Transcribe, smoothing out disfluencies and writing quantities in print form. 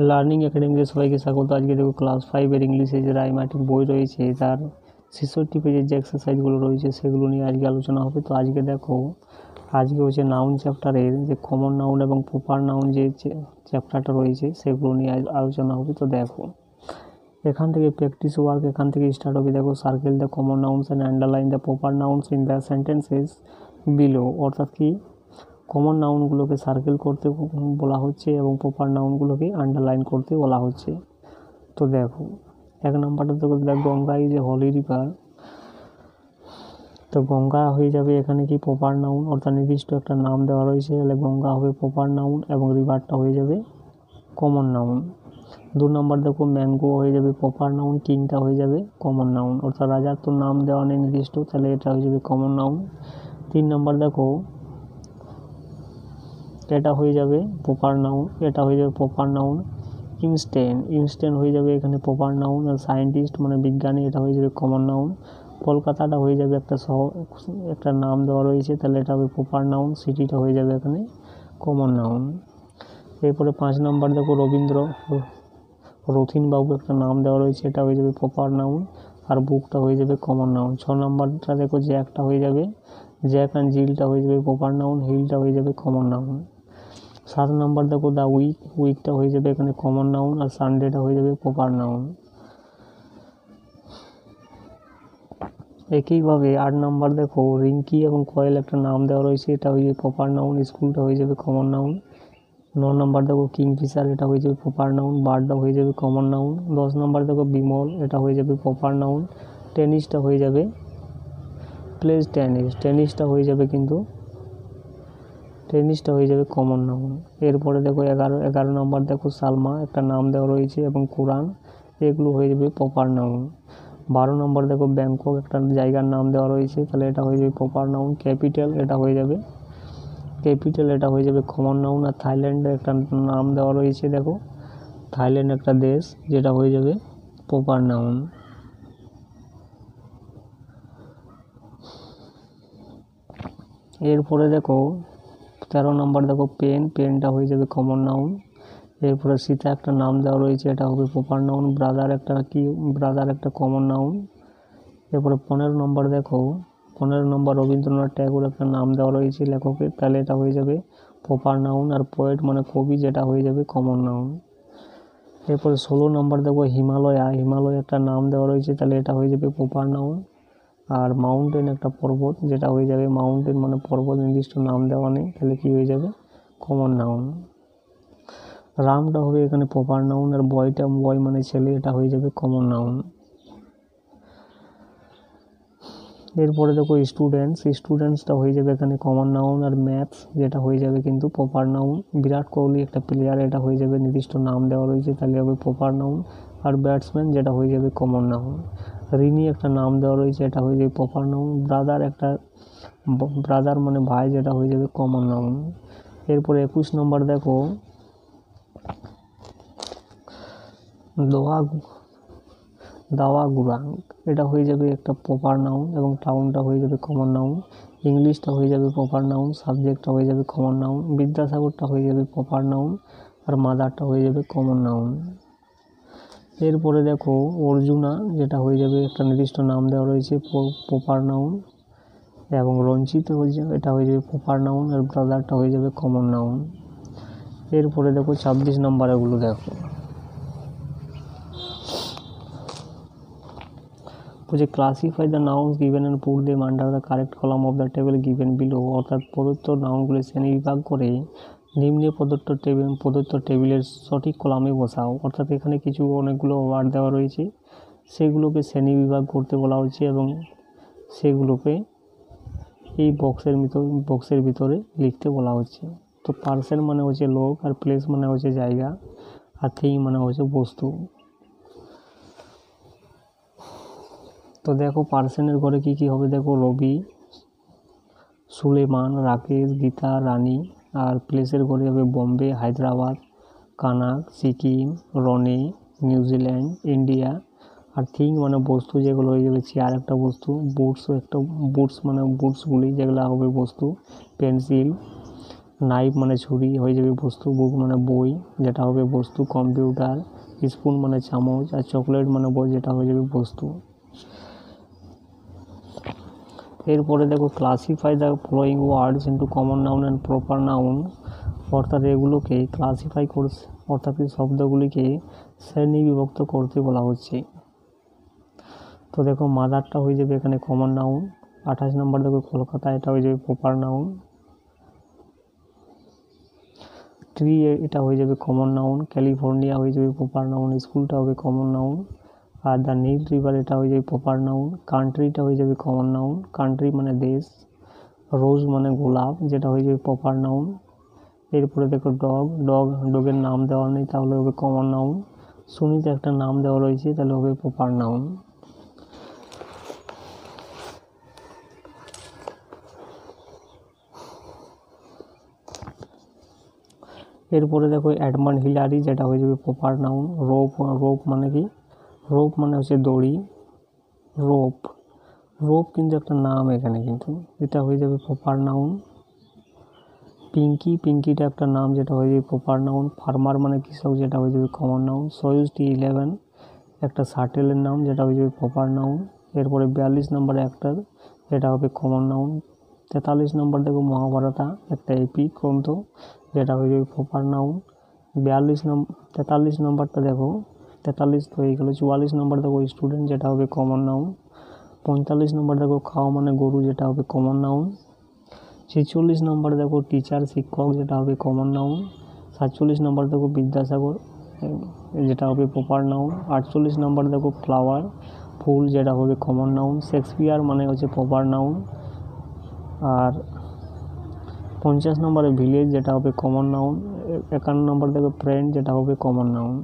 Learning একাডেমিতে সবাইকে স্বাগত। আজকে দেখো ক্লাস 5-এর ইংলিশে যে রাইমার্টিং বই রয়েছে তার 66 পেজের যে এক্সারসাইজগুলো রয়েছে সেগুলো নিয়ে আজকে আলোচনা হবে। তো আজকে দেখো, আজকে হচ্ছে নাউন চ্যাপ্টারের যে কমন নাউন এবং প্রপার নাউন যে চ্যাপ্টারটা রয়েছে সেগুলো নিয়ে আলোচনা হবে। তো দেখো, এখান থেকে প্র্যাকটিস ওয়ার্ক এখান থেকে স্টার্ট হবে। দেখো, circle the common nouns and underline the proper nouns in the sentences below. অর্থাৎ কি, কমন নাউনগুলোকে সার্কেল করতে বলা হচ্ছে এবং প্রপার নাউনগুলোকে আন্ডারলাইন করতে বলা হচ্ছে। তো দেখো, এক নম্বরটা তো দেখ, Ganga is a holy river. তো গঙ্গা হয়ে যাবে এখানে কি প্রপার নাউন, অর্থাৎ নির্দিষ্ট একটা নাম দেওয়া রয়েছে, তাহলে গঙ্গা হবে প্রপার নাউন এবং রিভারটা হয়ে যাবে কমন নাউন। 2 নম্বর দেখো, ম্যাঙ্গো হয়ে যাবে প্রপার নাউন, কিংটা হয়ে যাবে কমন নাউন, অর্থাৎ রাজার তো নাম দেওয়া নেই নির্দিষ্ট, তাহলে এটা হয়ে যাবে কমন নাউন। 3 নম্বর দেখো, এটা হয়ে যাবে প্রপার নাউন, এটা হয়ে যাবে প্রপার নাউন। ইনস্ট্যান্ট হয়ে যাবে এখানে প্রপার নাউন, আর সায়েন্টিস্ট মানে বিজ্ঞানী, এটা হয়ে যাবে কমন নাউন। কলকাতাটা হয়ে যাবে একটা শহর, একটা নাম দেওয়া রয়েছে, তাহলে এটা হবে প্রপার নাউন। সিটিটা হয়ে যাবে এখানে কমন নাউন। এরপরে 5 নম্বর দেখো, রথিনবাবু একটা নাম দেওয়া রয়েছে, এটা হয়ে যাবে প্রপার নাউন, আর বুকটা হয়ে যাবে কমন নাউন। 6 নম্বরটা দেখো, জ্যাকটা হয়ে যাবে, জ্যাক অ্যান্ড জিলটা হয়ে যাবে প্রপার নাউন, হিলটা হয়ে যাবে কমন নাউন। 7 নম্বর দেখো, দ্য উইকটা হয়ে যাবে এখানে কমন নাউন, আর সানডেটা হয়ে যাবে প্রপার নাউন। একইভাবে 8 নম্বর দেখো, রিঙ্কি এবং কয়েল একটা নাম দেওয়া রয়েছে, এটা হয়ে যাবে প্রপার নাউন, স্কুলটা হয়ে যাবে কমন নাউন। 9 নম্বর দেখো, কিংফিশার, এটা হয়ে যাবে প্রপার নাউন, বার্ডটা হয়ে যাবে কমন নাউন। 10 নম্বর দেখো, বিমল, এটা হয়ে যাবে প্রপার নাউন। টেনিসটা হয়ে যাবে প্লেস টেনিস, টেনিসটা হয়ে যাবে কিন্তু টেনিসটা হয়ে যাবে কমন নাউন। এরপরে দেখো 11 নম্বর দেখো, সালমা একটা নাম দেওয়া রয়েছে এবং কোরআন, এগুলো হয়ে যাবে প্রপার নাউন। 12 নম্বর দেখো, ব্যাংকক একটা জায়গার নাম দেওয়া রয়েছে, তাহলে এটা হয়ে যাবে প্রপার নাউন। ক্যাপিটাল এটা হয়ে যাবে কমন নাউন। আর থাইল্যান্ডের একটা নাম দেওয়া রয়েছে, দেখো থাইল্যান্ড একটা দেশ, যেটা হয়ে যাবে প্রপার নাউন। এরপরে দেখো 13 নম্বর দেখো, পেনটা হয়ে যাবে কমন নাউন। এরপরে সীতা একটা নাম দেওয়া রয়েছে, এটা হবে প্রপার নাউন। ব্রাদার একটা কমন নাউন। এরপরে 15 নম্বর দেখো, 15 নম্বর রবীন্দ্রনাথ ঠাকুর একটা নাম দেওয়া রয়েছে লেখকের, তাহলে এটা হয়ে যাবে প্রপার নাউন। আর পোয়েট মানে কবি, যেটা হয়ে যাবে কমন নাউন। এরপরে 16 নম্বর দেখো, হিমালয় একটা নাম দেওয়া রয়েছে, তাহলে এটা হয়ে যাবে প্রপার নাউন। আর মাউন্টেন একটা পর্বত, যেটা হয়ে যাবে মাউন্টেন মানে পর্বত, নির্দিষ্ট নাম দেওয়া নেই, তাহলে কি হয়ে যাবে কমন নাউন। রামটা হবে এখানে প্রপার নাউন, আর বয় মানে ছেলে, এটা হয়ে যাবে কমন নাউন। এরপরে দেখো, স্টুডেন্টসটা হয়ে যাবে এখানে কমন নাউন, আর ম্যাথস যেটা হয়ে যাবে কিন্তু প্রপার নাউন। বিরাট কোহলি একটা প্লেয়ার, এটা হয়ে যাবে নির্দিষ্ট নাম দেওয়া রয়েছে, তাহলে হবে প্রপার নাউন। আর ব্যাটসম্যান যেটা হয়ে যাবে কমন নাউন। রিনি একটা নাম দেওয়া রয়েছে, এটা হয়ে যাবে প্রপার নাউন। ব্রাদার মানে ভাই, যেটা হয়ে যাবে কমন নাউন। এরপরে 21 নম্বর দেখো, দাওয়া গুরাং, এটা হয়ে যাবে একটা প্রপার নাউন, এবং টাউনটা হয়ে যাবে কমন নাউন। ইংলিশটা হয়ে যাবে প্রপার নাউন, সাবজেক্টটা হয়ে যাবে কমন নাউন। বিদ্যাসাগরটা হয়ে যাবে প্রপার নাউন, আর মাদারটা হয়ে যাবে কমন নাউন। এরপরে দেখো, অর্জুনা যেটা হয়ে যাবে একটা নির্দিষ্ট নাম দেওয়া রয়েছে, প্রপার নাউন। এবং রঞ্জিত এটা হয়ে যাবে প্রপার নাউন, আর ব্রাদারটা হয়ে যাবে কমন নাউন। এরপরে দেখো 26 নম্বর, এগুলো দেখো, classify the nouns given and put them under the correct column of the table given below. অর্থাৎ প্রদত্ত নাউনগুলি শ্রেণীবিভাগ করে নিম্নে প্রদত্ত টেবিলের সঠিক কলামে বসাও। অর্থাৎ এখানে অনেকগুলো ওয়ার্ড দেওয়া রয়েছে, সেগুলোকে শ্রেণীবিভাগ করতে বলা হচ্ছে, এবং সেগুলোকে এই বক্সের ভিতরে লিখতে বলা হচ্ছে। তো পার্সন মানে হচ্ছে লোক, আর প্লেস মানে হচ্ছে জায়গা, আর থিং মানে হচ্ছে বস্তু। তো দেখো, পার্সনের ঘরে কি হবে, দেখো রবি, সুলেমান, রাকেশ, গীতা, রানী। আর প্লেসের ঘরে হবে বোম্বে, হায়দ্রাবাদ, কানাক, সিকিম, রনে, নিউজিল্যান্ড, ইন্ডিয়া। আর থিং মানে বস্তু, যেগুলো হয়ে যাবে চেয়ার একটা বস্তু, বুটস মানে বুটসগুলি, যেগুলো হবে বস্তু, পেন্সিল, নাইফ মানে ছুরি হয়ে যাবে বস্তু, বুক মানে বই যেটা হবে বস্তু, কম্পিউটার, স্পুন মানে চামচ, আর চকলেট মানে বই যেটা হয়ে যাবে বস্তু। এরপরে দেখো classify the following words into common noun and proper noun, অর্থাৎ এগুলোকে ক্লাসিফাই করছে, অর্থাৎ এই শব্দগুলিকে শ্রেণী বিভক্ত করতে বলা হচ্ছে। তো দেখো মাদারটা হয়ে যাবে এখানে কমন নাউন, 28 নম্বর দেখো কলকাতা, এটা হয়ে যাবে প্রপার নাউন। ট্রি এটা হয়ে যাবে কমন নাউন, ক্যালিফোর্নিয়া হয়ে যাবে প্রপার নাউন, স্কুলটা হবে কমন নাউন। আর দ্য নীল রিভার এটা হয়ে যাবে প্রপার নাউন, কান্ট্রিটা হয়ে যাবে কমন নাউন, কান্ট্রি মানে দেশ, রোজ মানে গোলাপ যেটা হয়ে যাবে প্রপার নাউন। এরপরে দেখো ডগের নাম দেওয়া নেই তাহলে হবে কমন নাউন, সুনিতে একটা নাম দেওয়া রয়েছে তাহলে হবে প্রপার নাউন। এরপরে দেখো এডমান্ড হিলারি যেটা হয়ে যাবে প্রপার নাউন। রোপ মানে কি, রোপ মানে হচ্ছে দড়ি, রোপ কিন্তু একটা নাম এখানে, কিন্তু এটা হয়ে যাবে প্রপার নাউন। পিঙ্কিটা একটা নাম যেটা হয়ে যাবে প্রপার নাউন। ফার্মার মানে কৃষক যেটা হয়ে যাবে কমন নাউন। সয়ুজ T11 একটা শাটেলের নাম যেটা হয়ে যাবে প্রপার নাউন। এরপরে 42 নম্বর অ্যাক্টর যেটা হবে কমন নাউন। 43 নম্বর দেখো মহাভারতা একটা এপিক গ্রন্থ যেটা হয়ে যাবে প্রপার নাউন। 43 নম্বরটা দেখো 43 তো হয়ে গেলো। 44 নম্বর দেখো স্টুডেন্ট যেটা হবে কমন নাউন। 45 নম্বর দেখো খাওয়া মানে গরু যেটা হবে কমন নাউন। 46 নম্বর দেখো টিচার শিক্ষক যেটা হবে কমন নাউন। 47 নম্বর দেখো বিদ্যাসাগর যেটা হবে প্রপার নাউন। 48 নম্বর দেখো ফ্লাওয়ার ফুল যেটা হবে কমন নাউন। শেক্সপিয়ার মানে হচ্ছে প্রপার নাউন। আর 50 নম্বরে ভিলেজ যেটা হবে কমন নাউন। 51 নম্বর দেখো ফ্রেন্ড যেটা হবে কমন নাউন।